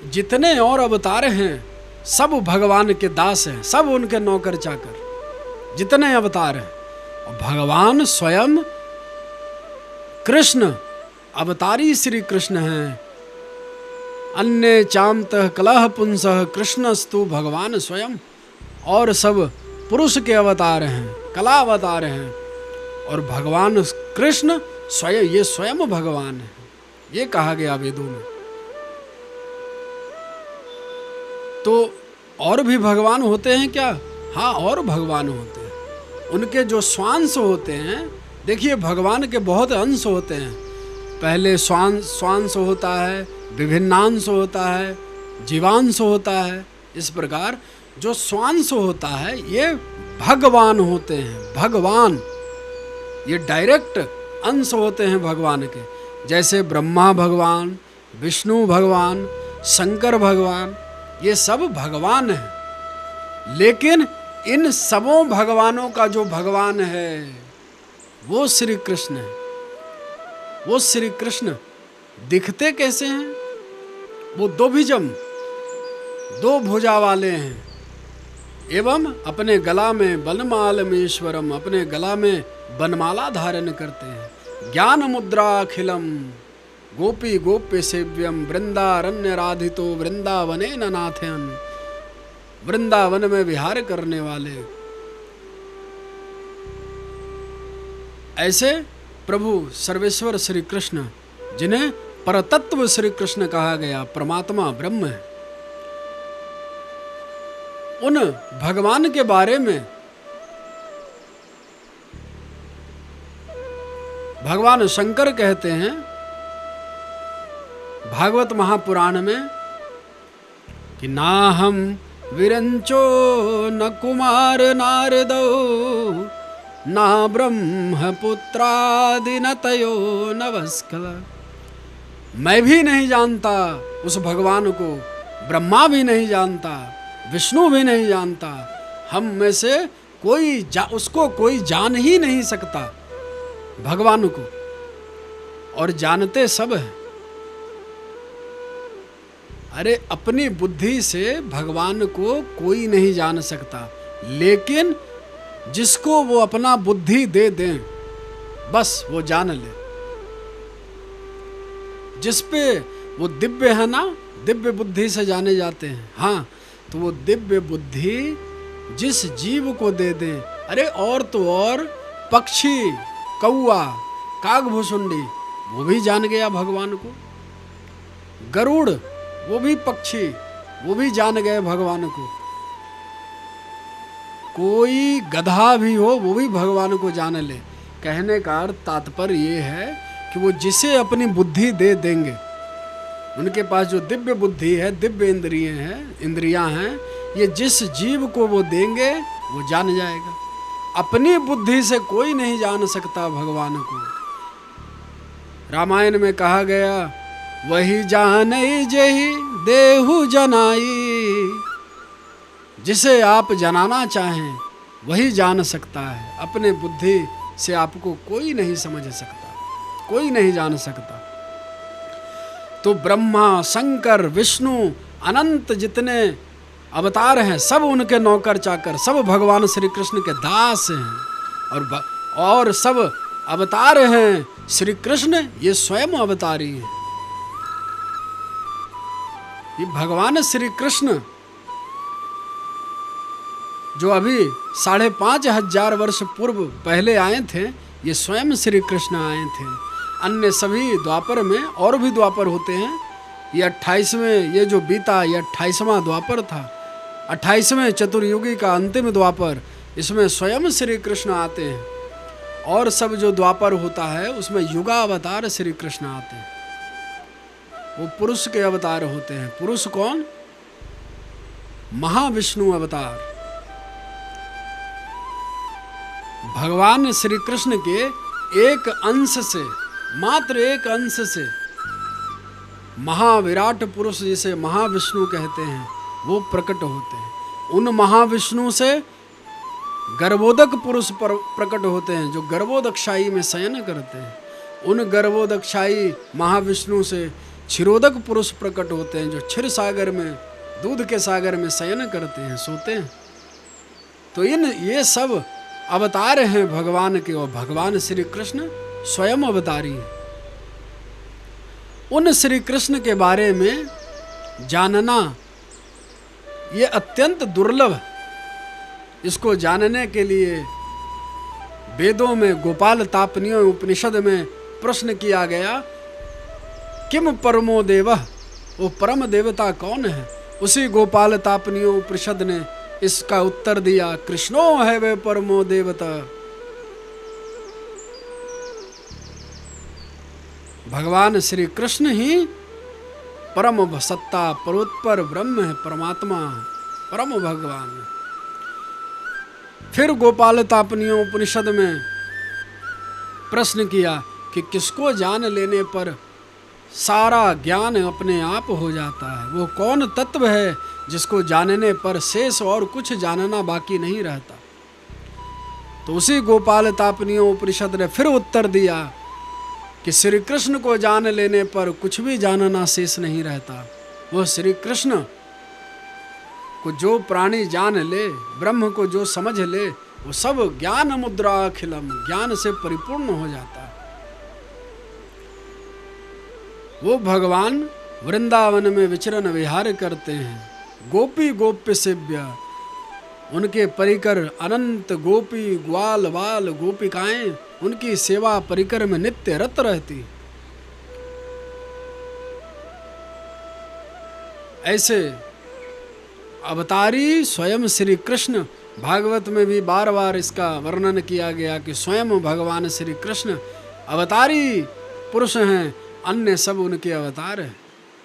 जितने और अवतार हैं सब भगवान के दास हैं, सब उनके नौकर चाकर, जितने अवतार हैं। और भगवान स्वयं कृष्ण अवतारी श्री कृष्ण हैं। अन्य चामतः कलह पुंसः कृष्णस्तु भगवान स्वयं। और सब पुरुष के अवतार हैं, कला अवतार हैं। और भगवान कृष्ण स्वयं, ये स्वयं भगवान है, ये कहा गया वेदों में। तो और भी भगवान होते हैं क्या? हाँ, और भगवान होते हैं। उनके जो स्वांश होते हैं, देखिए भगवान के बहुत अंश होते हैं। पहले स्वांश होता है, विभिन्नांश होता है, जीवांश होता है। इस प्रकार जो स्वांश होता है ये भगवान होते हैं। भगवान ये डायरेक्ट अंश होते हैं भगवान के। जैसे ब्रह्मा भगवान, विष्णु भगवान, शंकर भगवान, ये सब भगवान हैं। लेकिन इन सबों भगवानों का जो भगवान है वो श्री कृष्ण है। वो श्री कृष्ण दिखते कैसे हैं? वो दो भुजम, दो भुजा वाले हैं। एवं अपने गला में वनमालमेश्वरम, अपने गला में वनमाला धारण करते हैं। ज्ञान मुद्रा अखिलम गोपी गोप्य सेव्यम वृंदारण्य राधितो वृंदावने नाथयन। वृंदावन में विहार करने वाले ऐसे प्रभु सर्वेश्वर श्री कृष्ण, जिन्हें परतत्व श्री कृष्ण कहा गया, परमात्मा ब्रह्म है, उन भगवान के बारे में भगवान शंकर कहते हैं भागवत महापुराण में कि ना हम विरंचो न कुमार नारदो ना ब्रह्म पुत्रादि न तयो नवस्कल। मैं भी नहीं जानता उस भगवान को, ब्रह्मा भी नहीं जानता, विष्णु भी नहीं जानता। हम में से कोई उसको कोई जान ही नहीं सकता भगवान को, और जानते सब हैं। अरे अपनी बुद्धि से भगवान को कोई नहीं जान सकता, लेकिन जिसको वो अपना बुद्धि दे दें बस वो जान ले। जिस पे वो दिव्य है ना, दिव्य बुद्धि से जाने जाते हैं। हाँ, तो वो दिव्य बुद्धि जिस जीव को दे दें, अरे और तो और पक्षी, कौआ, कागभुसुंडी, वो भी जान गया भगवान को। गरुड़, वो भी पक्षी, वो भी जान गए भगवान को। कोई गधा भी हो वो भी भगवान को जान ले। कहने का अर्थ तात्पर्य ये है कि वो जिसे अपनी बुद्धि दे देंगे, उनके पास जो दिव्य बुद्धि है, दिव्य इंद्रियां हैं, ये जिस जीव को वो देंगे वो जान जाएगा। अपनी बुद्धि से कोई नहीं जान सकता भगवान को। रामायण में कहा गया, वही जाने जेहि देहु जनाई। जिसे आप जनाना चाहें वही जान सकता है। अपने बुद्धि से आपको कोई नहीं समझ सकता, कोई नहीं जान सकता। तो ब्रह्मा, शंकर, विष्णु, अनंत जितने अवतार हैं सब उनके नौकर चाकर, सब भगवान श्री कृष्ण के दास हैं। और सब अवतार हैं श्री कृष्ण, ये स्वयं अवतारी हैं। ये भगवान श्री कृष्ण जो अभी 5,500 वर्ष पूर्व पहले आए थे, ये स्वयं श्री कृष्ण आए थे। अन्य सभी द्वापर में, और भी द्वापर होते हैं, ये 28वें, ये जो बीता ये 28वां द्वापर था। 28वें चतुर्युगी का अंतिम द्वापर, इसमें स्वयं श्री कृष्ण आते हैं। और सब जो द्वापर होता है उसमें युगावतार श्री कृष्ण आते हैं। वो पुरुष के अवतार होते हैं। पुरुष कौन? महाविष्णु अवतार। भगवान श्री कृष्ण के एक अंश से, मात्र एक अंश से महाविराट पुरुष, जिसे महाविष्णु कहते हैं, वो प्रकट होते हैं। उन महाविष्णु से गर्भोदक पुरुष पर प्रकट होते हैं, जो गर्भोदकशाही में शयन करते हैं। उन गर्भोदकशाही महाविष्णु से क्षीरोदक पुरुष प्रकट होते हैं, जो क्षीर सागर में, दूध के सागर में शयन करते हैं, सोते हैं। तो ये सब अवतार हैं भगवान के, और भगवान श्री कृष्ण स्वयं अवतारी हैं। उन श्री कृष्ण के बारे में जानना ये अत्यंत दुर्लभ है। इसको जानने के लिए वेदों में गोपाल तापनियों उपनिषद में प्रश्न किया गया, किम परमो देवः, वो परम देवता कौन है? उसी गोपाल तापनियों उपनिषद ने इसका उत्तर दिया, कृष्णो है वे परमो देवता। भगवान श्री कृष्ण ही परम सत्ता परोत्पर ब्रह्म है, परमात्मा है, परम भगवान है। फिर गोपाल तापनियों उपनिषद में प्रश्न किया कि किसको जान लेने पर सारा ज्ञान अपने आप हो जाता है? वो कौन तत्व है जिसको जानने पर शेष और कुछ जानना बाकी नहीं रहता? तो उसी गोपाल तापनियों उपनिषद ने फिर उत्तर दिया कि श्री कृष्ण को जान लेने पर कुछ भी जानना शेष नहीं रहता। वो श्री कृष्ण को जो प्राणी जान ले, ब्रह्म को जो समझ ले, वो सब ज्ञान मुद्रा अखिलम, ज्ञान से परिपूर्ण हो जाता है। वो भगवान वृंदावन में विचरण विहार करते हैं, गोपी गोप्य सेव्य, उनके परिकर अनंत गोपी ग्वाल बाल गोपिकाएं उनकी सेवा परिकर में नित्य रत रहती। ऐसे अवतारी स्वयं श्री कृष्ण, भागवत में भी बार बार इसका वर्णन किया गया कि स्वयं भगवान श्री कृष्ण अवतारी पुरुष हैं, अन्य सब उनके अवतार हैं।